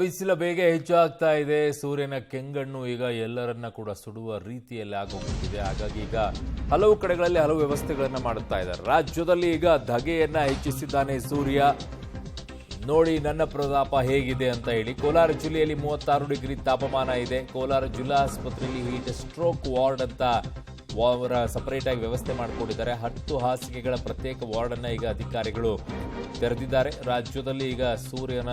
ಬಿಸಿಲ ಬೇಗ ಹೆಚ್ಚಾಗ್ತಾ ಇದೆ. ಸೂರ್ಯನ ಕೆಂಗಣ್ಣು ಈಗ ಎಲ್ಲರನ್ನ ಕೂಡ ಸುಡುವ ರೀತಿಯಲ್ಲಿ ಆಗೋಗ್ಬಿಟ್ಟಿದೆ. ಹಾಗಾಗಿ ಈಗ ಹಲವು ಕಡೆಗಳಲ್ಲಿ ಹಲವು ವ್ಯವಸ್ಥೆಗಳನ್ನ ಮಾಡುತ್ತಾ ಇದ್ದಾರೆ. ರಾಜ್ಯದಲ್ಲಿ ಈಗ ಧಗೆಯನ್ನ ಹೆಚ್ಚಿಸಿದ್ದಾನೆ ಸೂರ್ಯ. ನೋಡಿ ನನ್ನ ಪ್ರತಾಪ ಹೇಗಿದೆ ಅಂತ ಹೇಳಿ. ಕೋಲಾರ ಜಿಲ್ಲೆಯಲ್ಲಿ 36 ಡಿಗ್ರಿ ತಾಪಮಾನ ಇದೆ. ಕೋಲಾರ ಜಿಲ್ಲಾ ಆಸ್ಪತ್ರೆಯಲ್ಲಿ ಹೀಟ್ ಸ್ಟ್ರೋಕ್ ವಾರ್ಡ್ ಅಂತ ಅವರ ಸಪರೇಟ್ ಆಗಿ ವ್ಯವಸ್ಥೆ ಮಾಡಿಕೊಂಡಿದ್ದಾರೆ. 10 ಹಾಸಿಗೆಗಳ ಪ್ರತ್ಯೇಕ ವಾರ್ಡ್ ಅನ್ನ ಈಗ ಅಧಿಕಾರಿಗಳು ತೆರೆದಿದ್ದಾರೆ. ರಾಜ್ಯದಲ್ಲಿ ಈಗ ಸೂರ್ಯನ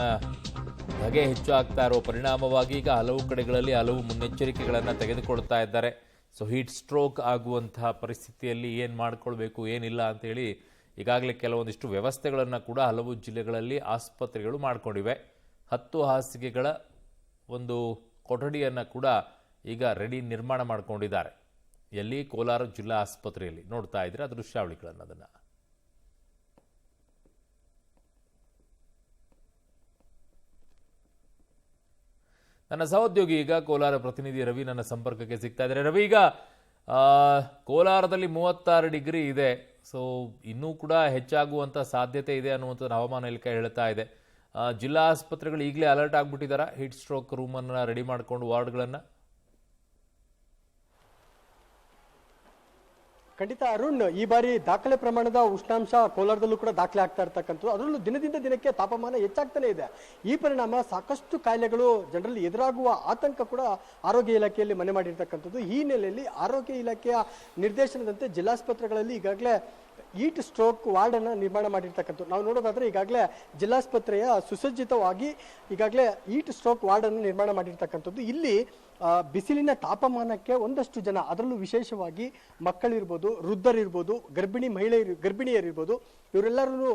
ಧಗೆ ಹೆಚ್ಚು ಆಗ್ತಾ ಇರೋ ಪರಿಣಾಮವಾಗಿ ಈಗ ಹಲವು ಕಡೆಗಳಲ್ಲಿ ಹಲವು ಮುನ್ನೆಚ್ಚರಿಕೆಗಳನ್ನು ತೆಗೆದುಕೊಳ್ತಾ ಇದ್ದಾರೆ. ಸೊ ಹೀಟ್ ಸ್ಟ್ರೋಕ್ ಆಗುವಂತಹ ಪರಿಸ್ಥಿತಿಯಲ್ಲಿ ಏನು ಮಾಡ್ಕೊಳ್ಬೇಕು ಏನಿಲ್ಲ ಅಂತೇಳಿ ಈಗಾಗಲೇ ಕೆಲವೊಂದಿಷ್ಟು ವ್ಯವಸ್ಥೆಗಳನ್ನು ಕೂಡ ಹಲವು ಜಿಲ್ಲೆಗಳಲ್ಲಿ ಆಸ್ಪತ್ರೆಗಳು ಮಾಡಿಕೊಂಡಿವೆ. 10 ಹಾಸಿಗೆಗಳ ಒಂದು ಕೊಠಡಿಯನ್ನು ಕೂಡ ಈಗ ರೆಡಿ ನಿರ್ಮಾಣ ಮಾಡಿಕೊಂಡಿದ್ದಾರೆ. ಎಲ್ಲಿ? ಕೋಲಾರ ಜಿಲ್ಲಾ ಆಸ್ಪತ್ರೆಯಲ್ಲಿ. ನೋಡ್ತಾ ಇದ್ರೆ ಆ ದೃಶ್ಯಾವಳಿಗಳನ್ನು. ಅದನ್ನು ನನ್ನ ಸಹೋದ್ಯೋಗಿ ಈಗ ಕೋಲಾರ ಪ್ರತಿನಿಧಿ ರವಿ ನನ್ನ ಸಂಪರ್ಕಕ್ಕೆ ಸಿಗ್ತಾ ಇದ್ದಾರೆ. ರವಿ, ಈಗ ಕೋಲಾರದಲ್ಲಿ 36 ಡಿಗ್ರಿ ಇದೆ. ಸೊ ಇನ್ನೂ ಕೂಡ ಹೆಚ್ಚಾಗುವಂಥ ಸಾಧ್ಯತೆ ಇದೆ ಅನ್ನುವಂಥದ್ದು ಹವಾಮಾನ ಇಲಾಖೆ ಹೇಳ್ತಾ ಇದೆ. ಜಿಲ್ಲಾ ಆಸ್ಪತ್ರೆಗಳು ಈಗಲೇ ಅಲರ್ಟ್ ಆಗಿಬಿಟ್ಟಿದ್ದಾರೆ. ಹೀಟ್ ಸ್ಟ್ರೋಕ್ ರೂಮನ್ನು ರೆಡಿ ಮಾಡಿಕೊಂಡು ವಾರ್ಡ್ಗಳನ್ನು. ಖಂಡಿತ ಅರುಣ್, ಈ ಬಾರಿ ದಾಖಲೆ ಪ್ರಮಾಣದ ಉಷ್ಣಾಂಶ ಕೋಲಾರದಲ್ಲೂ ಕೂಡ ದಾಖಲೆ ಆಗ್ತಾ ಇರ್ತಕ್ಕಂಥದ್ದು. ಅದರಲ್ಲೂ ದಿನದಿಂದ ದಿನಕ್ಕೆ ತಾಪಮಾನ ಹೆಚ್ಚಾಗ್ತಾನೆ ಇದೆ. ಈ ಪರಿಣಾಮ ಸಾಕಷ್ಟು ಕಾಯಿಲೆಗಳು ಜನರಲ್ಲಿ ಎದುರಾಗುವ ಆತಂಕ ಕೂಡ ಆರೋಗ್ಯ ಇಲಾಖೆಯಲ್ಲಿ ಮನೆ ಮಾಡಿರ್ತಕ್ಕಂಥದ್ದು. ಈ ಹಿನ್ನೆಲೆಯಲ್ಲಿ ಆರೋಗ್ಯ ಇಲಾಖೆಯ ನಿರ್ದೇಶನದಂತೆ ಜಿಲ್ಲಾಸ್ಪತ್ರೆಗಳಲ್ಲಿ ಈಗಾಗಲೇ ಹೀಟ್ ಸ್ಟ್ರೋಕ್ ವಾರ್ಡ್ ಅನ್ನು ನಿರ್ಮಾಣ ಮಾಡಿರ್ತಕ್ಕಂಥದ್ದು. ನಾವು ನೋಡೋದಾದ್ರೆ ಈಗಾಗಲೇ ಜಿಲ್ಲಾಸ್ಪತ್ರೆಯ ಸುಸಜ್ಜಿತವಾಗಿ ಈಗಾಗಲೇ ಹೀಟ್ ಸ್ಟ್ರೋಕ್ ವಾರ್ಡ್ ಅನ್ನು ನಿರ್ಮಾಣ ಮಾಡಿರ್ತಕ್ಕಂಥದ್ದು. ಇಲ್ಲಿ ಬಿಸಿಲಿನ ತಾಪಮಾನಕ್ಕೆ ಒಂದಷ್ಟು ಜನ, ಅದರಲ್ಲೂ ವಿಶೇಷವಾಗಿ ಮಕ್ಕಳಿರ್ಬೋದು, ವೃದ್ಧರಿರ್ಬೋದು, ಗರ್ಭಿಣಿಯರಿರ್ಬೋದು, ಇವರೆಲ್ಲರೂ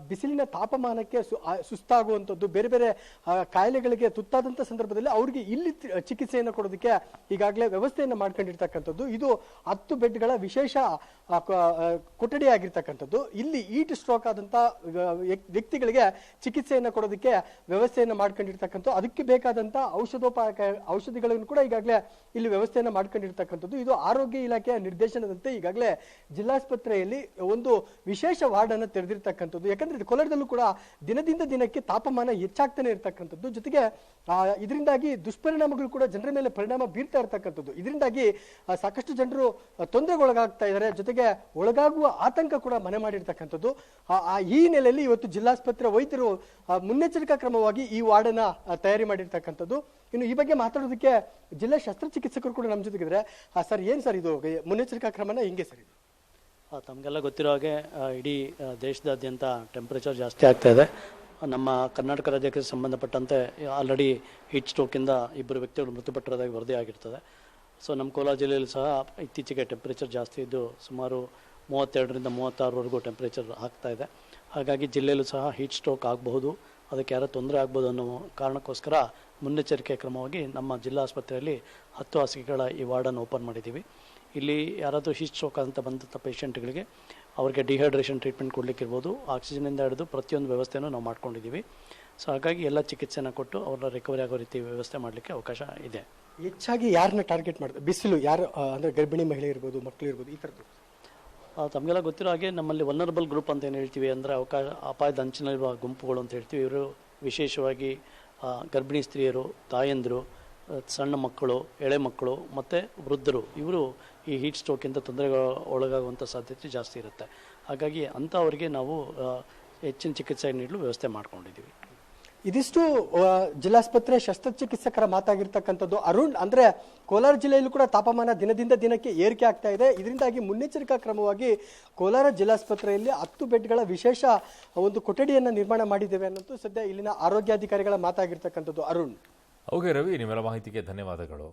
ಬಿಸಿಲಿನ ತಾಪಮಾನಕ್ಕೆ ಸುಸ್ತಾಗುವಂಥದ್ದು, ಬೇರೆ ಬೇರೆ ಕಾಯಿಲೆಗಳಿಗೆ ತುತ್ತಾದಂಥ ಸಂದರ್ಭದಲ್ಲಿ ಅವರಿಗೆ ಇಲ್ಲಿ ಚಿಕಿತ್ಸೆಯನ್ನು ಕೊಡೋದಕ್ಕೆ ಈಗಾಗಲೇ ವ್ಯವಸ್ಥೆಯನ್ನು ಮಾಡ್ಕೊಂಡಿರ್ತಕ್ಕಂಥದ್ದು. ಇದು 10 ಬೆಡ್ಗಳ ವಿಶೇಷ ಕೊಠಡಿ ಆಗಿರ್ತಕ್ಕಂಥದ್ದು. ಇಲ್ಲಿ ಹೀಟ್ ಸ್ಟ್ರೋಕ್ ಆದಂಥ ವ್ಯಕ್ತಿಗಳಿಗೆ ಚಿಕಿತ್ಸೆಯನ್ನು ಕೊಡೋದಕ್ಕೆ ವ್ಯವಸ್ಥೆಯನ್ನು ಮಾಡ್ಕೊಂಡಿರ್ತಕ್ಕಂಥದ್ದು. ಅದಕ್ಕೆ ಬೇಕಾದಂಥ ಔಷಧಿಗಳನ್ನು ಕೂಡ ಈಗಾಗಲೇ ಇಲ್ಲಿ ವ್ಯವಸ್ಥೆಯನ್ನು ಮಾಡ್ಕೊಂಡಿರ್ತಕ್ಕಂಥದ್ದು. ಇದು ಆರೋಗ್ಯ ಇಲಾಖೆಯ ನಿರ್ದೇಶನದಂತೆ ಈಗಾಗಲೇ ಜಿಲ್ಲಾಸ್ಪತ್ರೆಯಲ್ಲಿ ಒಂದು ವಿಶೇಷ ವಾರ್ಡ್ ಅನ್ನು ತೆರೆದಿರ್ತಕ್ಕಂಥದ್ದು. ಯಾಕಂದ್ರೆ ಕೋಲಾರದಲ್ಲೂ ಕೂಡ ದಿನದಿಂದ ದಿನಕ್ಕೆ ತಾಪಮಾನ ಹೆಚ್ಚಾಗ್ತಾನೆ ಇರ್ತಕ್ಕಂಥದ್ದು. ಜೊತೆಗೆ ಇದರಿಂದಾಗಿ ದುಷ್ಪರಿಣಾಮಗಳು ಕೂಡ ಜನರ ಮೇಲೆ ಪರಿಣಾಮ ಬೀರ್ತಾ ಇರ್ತಕ್ಕಂಥದ್ದು. ಇದರಿಂದಾಗಿ ಸಾಕಷ್ಟು ಜನರು ತೊಂದರೆಗೊಳಗಾಗ್ತಾ ಇದ್ದಾರೆ. ಜೊತೆಗೆ ಒಳಗಾಗುವ ಆತಂಕ ಕೂಡ ಮನೆ ಮಾಡಿರ್ತಕ್ಕಂಥದ್ದು. ಈ ಹಿನ್ನೆಲೆಯಲ್ಲಿ ಇವತ್ತು ಜಿಲ್ಲಾಸ್ಪತ್ರೆ ವೈದ್ಯರು ಮುನ್ನೆಚ್ಚರಿಕಾ ಕ್ರಮವಾಗಿ ಈ ವಾರ್ಡ್ ಅನ್ನ ತಯಾರಿ ಮಾಡಿರ್ತಕ್ಕಂಥದ್ದು. ಇನ್ನು ಈ ಬಗ್ಗೆ ಮಾತಾಡೋದಕ್ಕೆ ಜಿಲ್ಲಾ ಶಸ್ತ್ರಚಿಕಿತ್ಸಕರು ಕೂಡ ನಮ್ಮ ಜೊತೆಗಿದ್ರೆ. ಸರ್, ಏನ್ ಸರ್ ಇದು ಮುನ್ನೆಚ್ಚರಿಕಾ ಕ್ರಮನ ಹಿಂಗೆ ಸರ್? ತಮಗೆಲ್ಲ ಗೊತ್ತಿರೋ ಹಾಗೆ ಇಡೀ ದೇಶದಾದ್ಯಂತ ಟೆಂಪರೇಚರ್ ಜಾಸ್ತಿ ಆಗ್ತಾ ಇದೆ. ನಮ್ಮ ಕರ್ನಾಟಕ ರಾಜ್ಯಕ್ಕೆ ಸಂಬಂಧಪಟ್ಟಂತೆ ಆಲ್ರೆಡಿ ಹೀಟ್ ಸ್ಟ್ರೋಕಿಂದ 2 ವ್ಯಕ್ತಿಗಳು ಮೃತಪಟ್ಟಿರೋದಾಗಿ ವರದಿ ಆಗಿರ್ತದೆ. ಸೊ ನಮ್ಮ ಕೋಲಾರ ಜಿಲ್ಲೆಯಲ್ಲಿ ಸಹ ಇತ್ತೀಚೆಗೆ ಟೆಂಪರೇಚರ್ ಜಾಸ್ತಿ ಇದ್ದು ಸುಮಾರು 32ರಿಂದ 36ವರೆಗೂ ಟೆಂಪರೇಚರ್ ಆಗ್ತಾ ಇದೆ. ಹಾಗಾಗಿ ಜಿಲ್ಲೆಯಲ್ಲೂ ಸಹ ಹೀಟ್ ಸ್ಟ್ರೋಕ್ ಆಗಬಹುದು, ಅದಕ್ಕೆ ಯಾರೋ ತೊಂದರೆ ಆಗ್ಬೋದು ಅನ್ನೋ ಕಾರಣಕ್ಕೋಸ್ಕರ ಮುನ್ನೆಚ್ಚರಿಕೆ ಕ್ರಮವಾಗಿ ನಮ್ಮ ಜಿಲ್ಲಾ ಆಸ್ಪತ್ರೆಯಲ್ಲಿ 10 ಹಾಸಿಗೆಗಳ ಈ ವಾರ್ಡನ್ನು ಓಪನ್ ಮಾಡಿದ್ದೀವಿ. ಇಲ್ಲಿ ಯಾರಾದರೂ ಹೀಟ್ ಸ್ಟ್ರೋಕ್ ಅಂತ ಬಂದಂಥ ಪೇಷಂಟ್ಗಳಿಗೆ ಅವರಿಗೆ ಡಿಹೈಡ್ರೇಷನ್ ಟ್ರೀಟ್ಮೆಂಟ್ ಕೊಡಲಿಕ್ಕಿರ್ಬೋದು, ಆಕ್ಸಿಜನಿಂದ ಹಿಡಿದು ಪ್ರತಿಯೊಂದು ವ್ಯವಸ್ಥೆಯನ್ನು ನಾವು ಮಾಡ್ಕೊಂಡಿದ್ದೀವಿ. ಸೊ ಹಾಗಾಗಿ ಎಲ್ಲ ಚಿಕಿತ್ಸೆನ ಕೊಟ್ಟು ಅವ್ರನ್ನ ರಿಕವರಿ ಆಗೋ ರೀತಿ ವ್ಯವಸ್ಥೆ ಮಾಡಲಿಕ್ಕೆ ಅವಕಾಶ ಇದೆ. ಹೆಚ್ಚಾಗಿ ಯಾರನ್ನ ಟಾರ್ಗೆಟ್ ಮಾಡಿದ್ರೆ ಬಿಸಿಲು ಯಾರು ಅಂದರೆ ಗರ್ಭಿಣಿ ಮಹಿಳೆ ಇರ್ಬೋದು, ಮಕ್ಕಳು ಇರ್ಬೋದು, ಈ ಥರದ್ದು? ತಮಗೆಲ್ಲ ಗೊತ್ತಿರೋ ಹಾಗೆ ನಮ್ಮಲ್ಲಿ ವಲ್ನರಬಲ್ ಗ್ರೂಪ್ ಅಂತ ಏನು ಹೇಳ್ತೀವಿ, ಅಂದರೆ ಅಪಾಯದ ಅಂಚಿನಲ್ಲಿರುವ ಗುಂಪುಗಳು ಅಂತ ಹೇಳ್ತೀವಿ. ಇವರು ವಿಶೇಷವಾಗಿ ಗರ್ಭಿಣಿ ಸ್ತ್ರೀಯರು, ತಾಯಂದಿರು, ಸಣ್ಣ ಮಕ್ಕಳು, ಎಳೆ ಮಕ್ಕಳು ಮತ್ತು ವೃದ್ಧರು, ಇವರು ಈ ಹೀಟ್ ಸ್ಟ್ರೋಕಿಂದ ತೊಂದರೆಗೆ ಒಳಗಾಗುವಂಥ ಸಾಧ್ಯತೆ ಜಾಸ್ತಿ ಇರುತ್ತೆ. ಹಾಗಾಗಿ ಅಂಥವರಿಗೆ ನಾವು ಹೆಚ್ಚಿನ ಚಿಕಿತ್ಸೆ ನೀಡಲು ವ್ಯವಸ್ಥೆ ಮಾಡ್ಕೊಂಡಿದ್ದೀವಿ. ಇದಿಷ್ಟು ಜಿಲ್ಲಾಸ್ಪತ್ರೆ ಶಸ್ತ್ರಚಿಕಿತ್ಸಕರ ಮಾತಾಗಿರ್ತಕ್ಕಂಥದ್ದು. ಅರುಣ್, ಅಂದ್ರೆ ಕೋಲಾರ ಜಿಲ್ಲೆಯಲ್ಲೂ ಕೂಡ ತಾಪಮಾನ ದಿನದಿಂದ ದಿನಕ್ಕೆ ಏರಿಕೆ ಆಗ್ತಾ ಇದೆ. ಇದರಿಂದಾಗಿ ಮುನ್ನೆಚ್ಚರಿಕಾ ಕ್ರಮವಾಗಿ ಕೋಲಾರ ಜಿಲ್ಲಾಸ್ಪತ್ರೆಯಲ್ಲಿ 10 ಬೆಡ್ಗಳ ವಿಶೇಷ ಒಂದು ಕೊಠಡಿಯನ್ನು ನಿರ್ಮಾಣ ಮಾಡಿದ್ದೇವೆ ಅನ್ನೋದು ಸದ್ಯ ಇಲ್ಲಿನ ಆರೋಗ್ಯಾಧಿಕಾರಿಗಳ ಮಾತಾಗಿರ್ತಕ್ಕಂಥದ್ದು. ಅರುಣ್. ಓಕೆ ರವಿ, ನಿಮ್ಮೆಲ್ಲ ಮಾಹಿತಿಗೆ ಧನ್ಯವಾದಗಳು.